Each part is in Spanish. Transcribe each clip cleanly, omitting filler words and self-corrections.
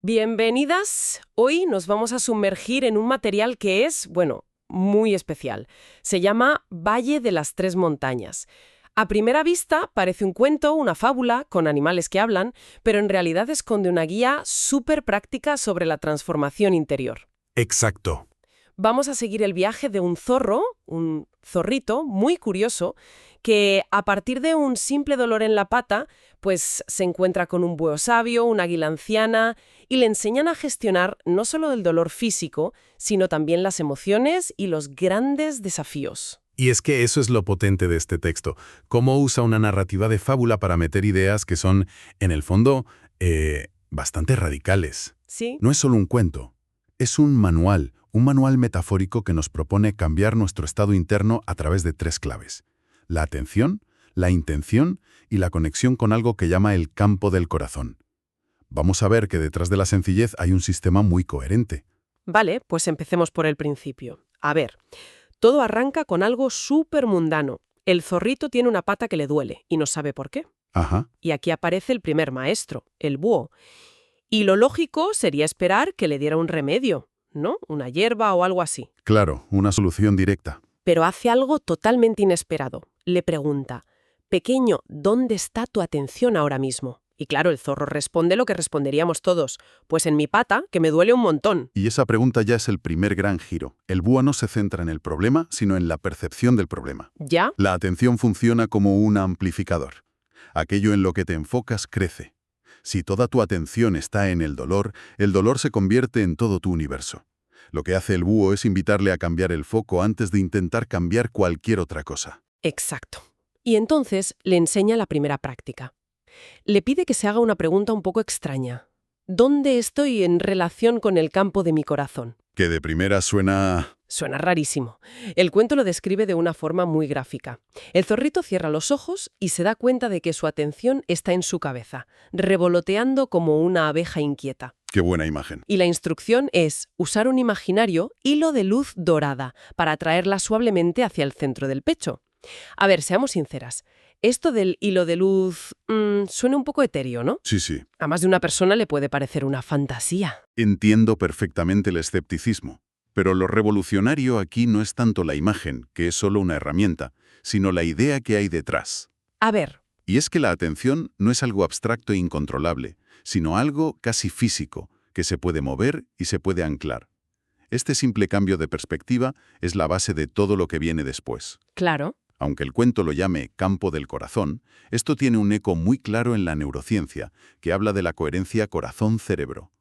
Bienvenidas. Hoy nos vamos a sumergir en un material que es, bueno, muy especial. Se llama Valle de las Tres Montañas. A primera vista parece un cuento, una fábula, con animales que hablan, pero en realidad esconde una guía súper práctica sobre la transformación interior. Exacto. Vamos a seguir el viaje de un zorro, un zorrito muy curioso, que a partir de un simple dolor en la pata, pues se encuentra con un búho sabio, una águila anciana, y le enseñan a gestionar no solo el dolor físico, sino también las emociones y los grandes desafíos. Y es que eso es lo potente de este texto, cómo usa una narrativa de fábula para meter ideas que son, en el fondo, bastante radicales. ¿Sí? No es solo un cuento, es un manual metafórico que nos propone cambiar nuestro estado interno a través de tres claves: la atención, la intención y la conexión con algo que llama el campo del corazón. Vamos a ver que detrás de la sencillez hay un sistema muy coherente. Vale, pues empecemos por el principio. A ver, todo arranca con algo súper mundano. El zorrito tiene una pata que le duele y no sabe por qué. Ajá, Y aquí aparece el primer maestro, el búho. Y lo lógico sería esperar que le diera un remedio, ¿no? Una hierba o algo así. claro, una solución directa. Pero hace algo totalmente inesperado. Le pregunta: «Pequeño, ¿dónde está tu atención ahora mismo?» Y claro, el zorro responde lo que responderíamos todos: «Pues en mi pata, que me duele un montón». Y esa pregunta ya es el primer gran giro. El búho no se centra en el problema, sino en la percepción del problema. ¿Ya? La atención funciona como un amplificador. Aquello en lo que te enfocas crece. Si toda tu atención está en el dolor se convierte en todo tu universo. Lo que hace el búho es invitarle a cambiar el foco antes de intentar cambiar cualquier otra cosa. Exacto. Y entonces le enseña la primera práctica. Le pide que se haga una pregunta un poco extraña. ¿Dónde estoy en relación con el campo de mi corazón? Que de primera suena... Suena rarísimo. El cuento lo describe de una forma muy gráfica. El zorrito cierra los ojos y se da cuenta de que su atención está en su cabeza, revoloteando como una abeja inquieta. ¡Qué buena imagen! Y la instrucción es usar un imaginario hilo de luz dorada para atraerla suavemente hacia el centro del pecho. A ver, seamos sinceras. Esto del hilo de luz suena un poco etéreo, ¿no? Sí. A más de una persona le puede parecer una fantasía. Entiendo perfectamente el escepticismo. Pero lo revolucionario aquí no es tanto la imagen, que es solo una herramienta, sino la idea que hay detrás. A ver, Y es que la atención no es algo abstracto e incontrolable, sino algo casi físico, que se puede mover y se puede anclar. Este simple cambio de perspectiva es la base de todo lo que viene después. claro. Aunque el cuento lo llame campo del corazón, esto tiene un eco muy claro en la neurociencia, que habla de la coherencia corazón-cerebro.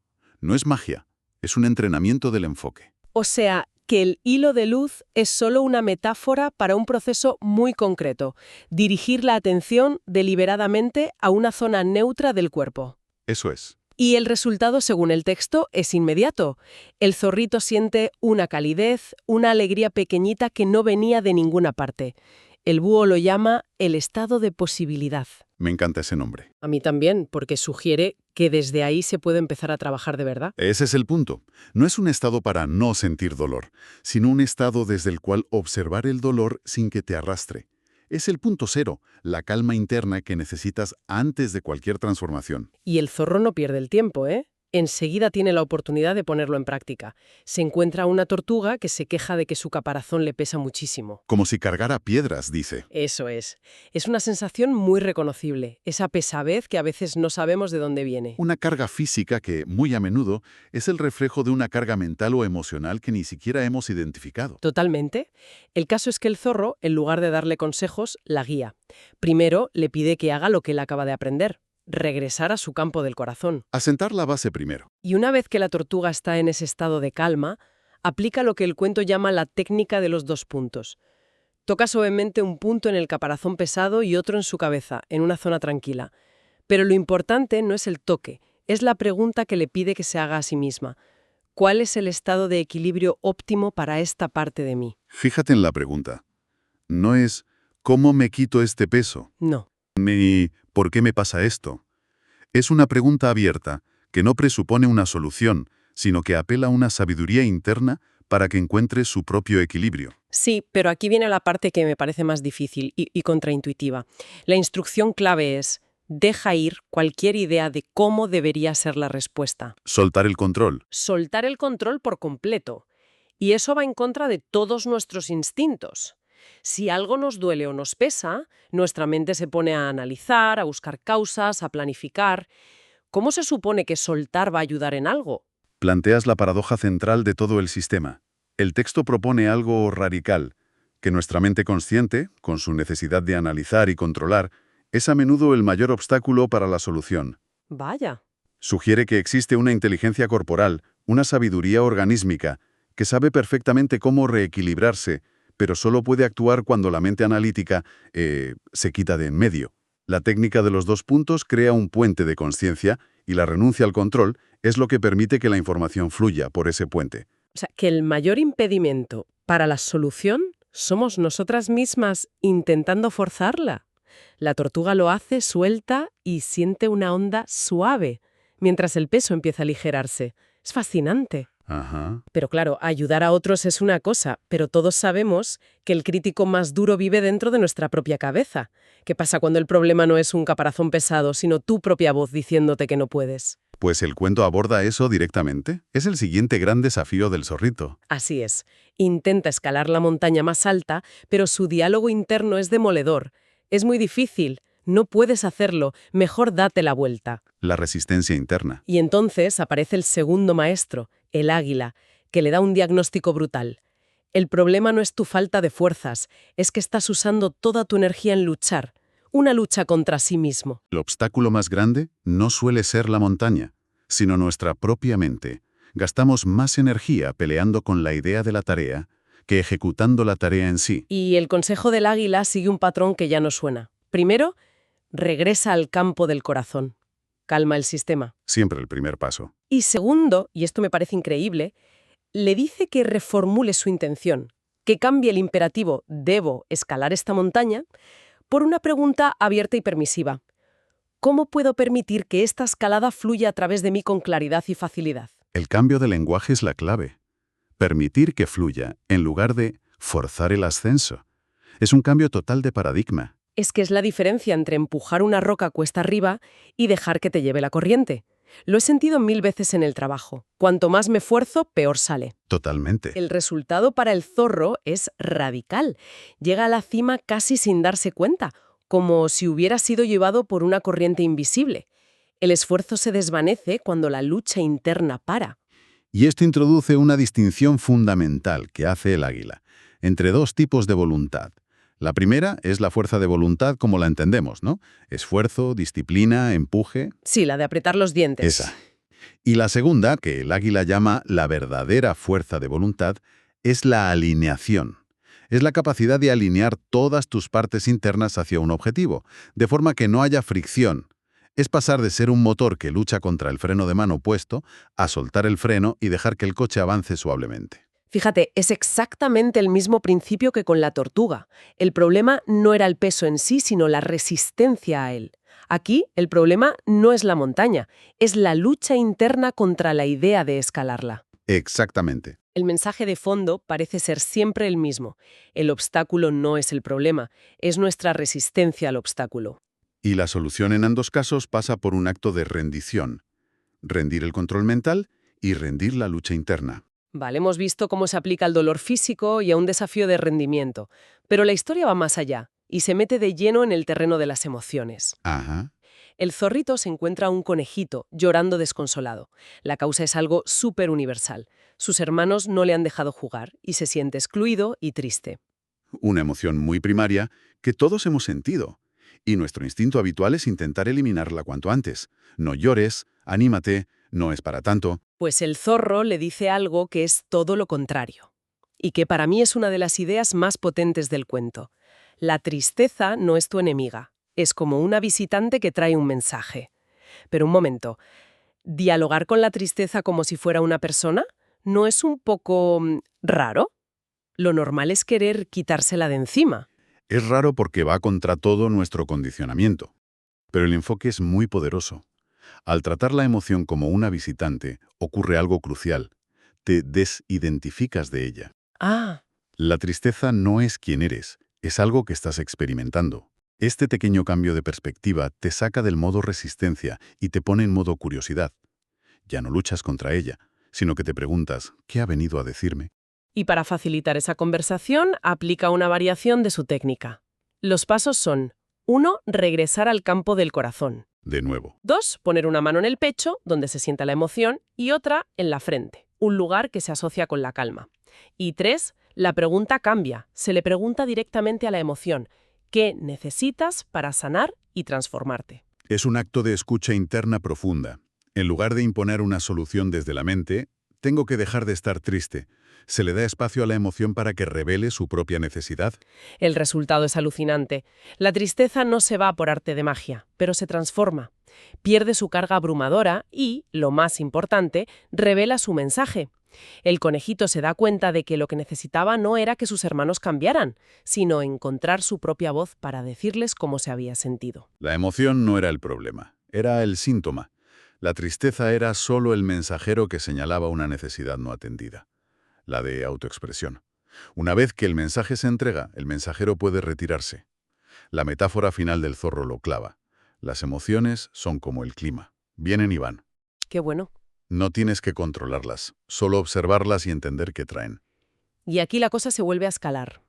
No es magia, es un entrenamiento del enfoque. O sea, que el hilo de luz es solo una metáfora para un proceso muy concreto: dirigir la atención deliberadamente a una zona neutra del cuerpo. Eso es. Y el resultado, según el texto, es inmediato. El zorrito siente una calidez, una alegría pequeñita que no venía de ninguna parte. El búho lo llama el estado de posibilidad. Me encanta ese nombre. A mí también, porque sugiere que desde ahí se puede empezar a trabajar de verdad. Ese es el punto. No es un estado para no sentir dolor, sino un estado desde el cual observar el dolor sin que te arrastre. Es el punto cero, la calma interna que necesitas antes de cualquier transformación. Y el zorro no pierde el tiempo, ¿eh? Enseguida tiene la oportunidad de ponerlo en práctica. Se encuentra una tortuga que se queja de que su caparazón le pesa muchísimo. Como si cargara piedras, dice. Eso es. Es una sensación muy reconocible, esa pesadez que a veces no sabemos de dónde viene. Una carga física que, muy a menudo, es el reflejo de una carga mental o emocional que ni siquiera hemos identificado. Totalmente. El caso es que el zorro, en lugar de darle consejos, la guía. Primero, le pide que haga lo que él acaba de aprender: regresar a su campo del corazón. Asentar la base primero. Y una vez que la tortuga está en ese estado de calma, aplica lo que el cuento llama la técnica de los 2 puntos. Toca suavemente un punto en el caparazón pesado y otro en su cabeza, en una zona tranquila. Pero lo importante no es el toque, es la pregunta que le pide que se haga a sí misma: ¿cuál es el estado de equilibrio óptimo para esta parte de mí? Fíjate en la pregunta. No es ¿cómo me quito este peso? No. Ni ¿por qué me pasa esto? Es una pregunta abierta, que no presupone una solución, sino que apela a una sabiduría interna para que encuentre su propio equilibrio. Sí, pero aquí viene la parte que me parece más difícil y contraintuitiva. La instrucción clave es: Deja ir cualquier idea de cómo debería ser la respuesta. Soltar el control. Soltar el control por completo. Y eso va en contra de todos nuestros instintos. Si algo nos duele o nos pesa, nuestra mente se pone a analizar, a buscar causas, a planificar. ¿Cómo se supone que soltar va a ayudar en algo? Planteas la paradoja central de todo el sistema. El texto propone algo radical, que nuestra mente consciente, con su necesidad de analizar y controlar, es a menudo el mayor obstáculo para la solución. Vaya. Sugiere que existe una inteligencia corporal, una sabiduría organísmica, que sabe perfectamente cómo reequilibrarse, pero solo puede actuar cuando la mente analítica se quita de en medio. La técnica de los 2 puntos crea un puente de consciencia y la renuncia al control es lo que permite que la información fluya por ese puente. O sea, que el mayor impedimento para la solución somos nosotras mismas intentando forzarla. La tortuga lo hace, suelta y siente una onda suave, mientras el peso empieza a aligerarse. Es fascinante. Ajá. Pero claro, ayudar a otros es una cosa, pero todos sabemos que el crítico más duro vive dentro de nuestra propia cabeza. ¿Qué pasa cuando el problema no es un caparazón pesado, sino tu propia voz diciéndote que no puedes? Pues el cuento aborda eso directamente. Es el siguiente gran desafío del zorrito. Así es. Intenta escalar la montaña más alta, pero su diálogo interno es demoledor. Es muy difícil. No puedes hacerlo. Mejor date la vuelta. La resistencia interna. Y entonces aparece el segundo maestro, el águila, que le da un diagnóstico brutal. El problema no es tu falta de fuerzas, es que estás usando toda tu energía en luchar. Una lucha contra sí mismo. El obstáculo más grande no suele ser la montaña, sino nuestra propia mente. Gastamos más energía peleando con la idea de la tarea que ejecutando la tarea en sí. Y el consejo del águila sigue un patrón que ya no suena. Primero, regresa al campo del corazón. Calma el sistema. Siempre el primer paso. Y segundo, y esto me parece increíble, le dice que reformule su intención, que cambie el imperativo «debo escalar esta montaña» por una pregunta abierta y permisiva. ¿Cómo puedo permitir que esta escalada fluya a través de mí con claridad y facilidad? El cambio de lenguaje es la clave. Permitir que fluya, en lugar de forzar el ascenso. Es un cambio total de paradigma. Es que es la diferencia entre empujar una roca cuesta arriba y dejar que te lleve la corriente. Lo he sentido 1000 veces en el trabajo. Cuanto más me esfuerzo, peor sale. Totalmente. El resultado para el zorro es radical. Llega a la cima casi sin darse cuenta, como si hubiera sido llevado por una corriente invisible. El esfuerzo se desvanece cuando la lucha interna para. Y esto introduce una distinción fundamental que hace el águila, entre 2 tipos de voluntad. La primera es la fuerza de voluntad como la entendemos, ¿no? Esfuerzo, disciplina, empuje. Sí, la de apretar los dientes. Esa. Y la segunda, que el águila llama la verdadera fuerza de voluntad, es la alineación. Es la capacidad de alinear todas tus partes internas hacia un objetivo, de forma que no haya fricción. Es pasar de ser un motor que lucha contra el freno de mano puesto a soltar el freno y dejar que el coche avance suavemente. Fíjate, es exactamente el mismo principio que con la tortuga. El problema no era el peso en sí, sino la resistencia a él. Aquí, el problema no es la montaña, es la lucha interna contra la idea de escalarla. Exactamente. El mensaje de fondo parece ser siempre el mismo. El obstáculo no es el problema, es nuestra resistencia al obstáculo. Y la solución en ambos casos pasa por un acto de rendición. Rendir el control mental y rendir la lucha interna. Vale, hemos visto cómo se aplica al dolor físico y a un desafío de rendimiento, pero la historia va más allá y se mete de lleno en el terreno de las emociones. Ajá. El zorrito se encuentra a un conejito llorando desconsolado. La causa es algo súper universal. Sus hermanos no le han dejado jugar y se siente excluido y triste. Una emoción muy primaria que todos hemos sentido. Y nuestro instinto habitual es intentar eliminarla cuanto antes. No llores, anímate, no es para tanto. Pues el zorro le dice algo que es todo lo contrario. Y que para mí es una de las ideas más potentes del cuento. La tristeza no es tu enemiga. Es como una visitante que trae un mensaje. Pero un momento, ¿dialogar con la tristeza como si fuera una persona no es un poco raro? Lo normal es querer quitársela de encima. Es raro porque va contra todo nuestro condicionamiento. Pero el enfoque es muy poderoso. Al tratar la emoción como una visitante, ocurre algo crucial. Te desidentificas de ella. Ah, La tristeza no es quien eres, es algo que estás experimentando. Este pequeño cambio de perspectiva te saca del modo resistencia y te pone en modo curiosidad. Ya no luchas contra ella, sino que te preguntas, ¿qué ha venido a decirme? Y para facilitar esa conversación, aplica una variación de su técnica. Los pasos son: 1. Regresar al campo del corazón. De nuevo. 2. Poner una mano en el pecho, donde se sienta la emoción, y otra en la frente, un lugar que se asocia con la calma. Y 3. La pregunta cambia. Se le pregunta directamente a la emoción: ¿qué necesitas para sanar y transformarte? Es un acto de escucha interna profunda. En lugar de imponer una solución desde la mente, tengo que dejar de estar triste. Se le da espacio a la emoción para que revele su propia necesidad. El resultado es alucinante. La tristeza no se va por arte de magia, pero se transforma. Pierde su carga abrumadora y, lo más importante, revela su mensaje. El conejito se da cuenta de que lo que necesitaba no era que sus hermanos cambiaran, sino encontrar su propia voz para decirles cómo se había sentido. La emoción no era el problema, era el síntoma. La tristeza era solo el mensajero que señalaba una necesidad no atendida, la de autoexpresión. Una vez que el mensaje se entrega, el mensajero puede retirarse. La metáfora final del zorro lo clava. Las emociones son como el clima. Vienen y van. Qué bueno. No tienes que controlarlas, solo observarlas y entender qué traen. Y aquí la cosa se vuelve a escalar.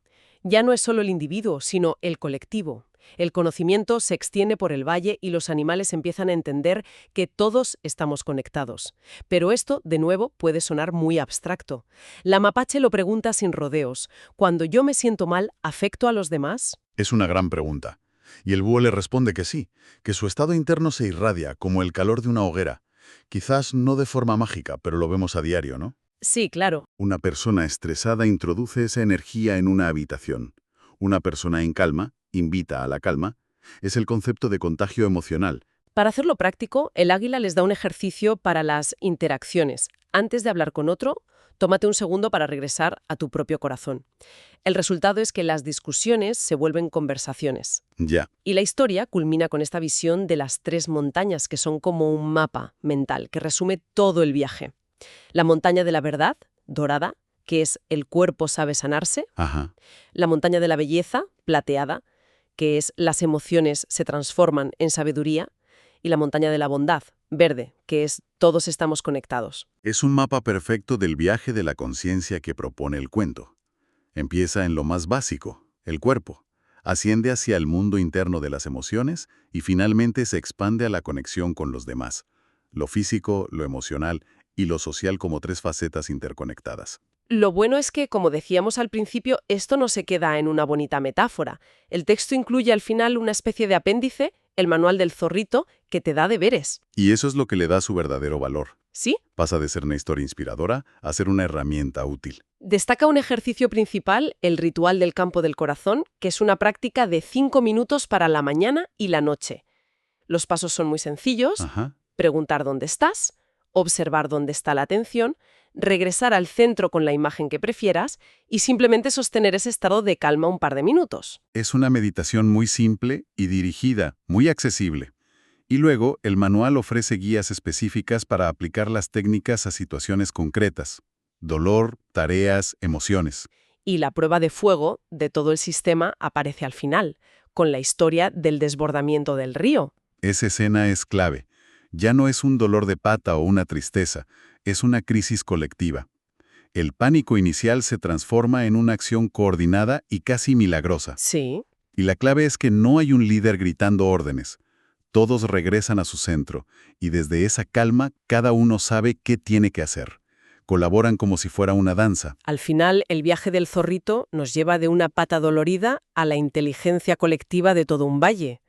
Ya no es solo el individuo, sino el colectivo. El conocimiento se extiende por el valle y los animales empiezan a entender que todos estamos conectados. Pero esto, de nuevo, puede sonar muy abstracto. La mapache lo pregunta sin rodeos. ¿Cuando yo me siento mal, afecto a los demás? Es una gran pregunta. Y el búho le responde que sí, que su estado interno se irradia como el calor de una hoguera. Quizás no de forma mágica, pero lo vemos a diario, ¿no? Sí, claro. Una persona estresada introduce esa energía en una habitación. Una persona en calma invita a la calma. Es el concepto de contagio emocional. Para hacerlo práctico, el águila les da un ejercicio para las interacciones. Antes de hablar con otro, tómate un segundo para regresar a tu propio corazón. El resultado es que las discusiones se vuelven conversaciones. Ya. Y la historia culmina con esta visión de las 3 montañas, que son como un mapa mental que resume todo el viaje. La montaña de la verdad, dorada, que es el cuerpo sabe sanarse. Ajá. La montaña de la belleza, plateada, que es las emociones se transforman en sabiduría. Y la montaña de la bondad, verde, que es todos estamos conectados. Es un mapa perfecto del viaje de la conciencia que propone el cuento. Empieza en lo más básico, el cuerpo. Asciende hacia el mundo interno de las emociones y finalmente se expande a la conexión con los demás. Lo físico, lo emocional y lo social como 3 facetas interconectadas. Lo bueno es que, como decíamos al principio, esto no se queda en una bonita metáfora. El texto incluye al final una especie de apéndice, el manual del zorrito, que te da deberes. Y eso es lo que le da su verdadero valor. ¿Sí? Pasa de ser una historia inspiradora a ser una herramienta útil. Destaca un ejercicio principal, el ritual del campo del corazón, que es una práctica de 5 minutos para la mañana y la noche. Los pasos son muy sencillos: Ajá. preguntar dónde estás, observar dónde está la atención, regresar al centro con la imagen que prefieras y simplemente sostener ese estado de calma un par de minutos. Es una meditación muy simple y dirigida, muy accesible. Y luego, el manual ofrece guías específicas para aplicar las técnicas a situaciones concretas. Dolor, tareas, emociones. Y la prueba de fuego de todo el sistema aparece al final, con la historia del desbordamiento del río. Esa escena es clave. Ya no es un dolor de pata o una tristeza, es una crisis colectiva. El pánico inicial se transforma en una acción coordinada y casi milagrosa. Sí. Y la clave es que no hay un líder gritando órdenes. Todos regresan a su centro, y desde esa calma cada uno sabe qué tiene que hacer. Colaboran como si fuera una danza. Al final, el viaje del zorrito nos lleva de una pata dolorida a la inteligencia colectiva de todo un valle.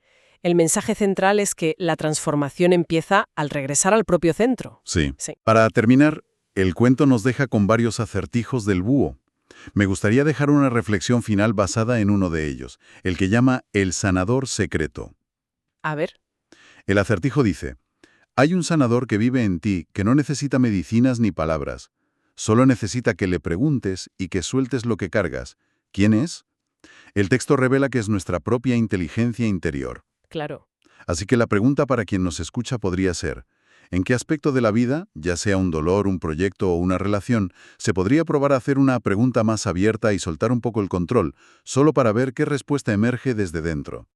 El mensaje central es que la transformación empieza al regresar al propio centro. Sí. Sí. Para terminar, el cuento nos deja con varios acertijos del búho. Me gustaría dejar una reflexión final basada en uno de ellos, el que llama El sanador secreto. A ver. El acertijo dice: hay un sanador que vive en ti que no necesita medicinas ni palabras. Solo necesita que le preguntes y que sueltes lo que cargas. ¿Quién es? El texto revela que es nuestra propia inteligencia interior. Claro. Así que la pregunta para quien nos escucha podría ser: ¿en qué aspecto de la vida, ya sea un dolor, un proyecto o una relación, se podría probar a hacer una pregunta más abierta y soltar un poco el control, solo para ver qué respuesta emerge desde dentro?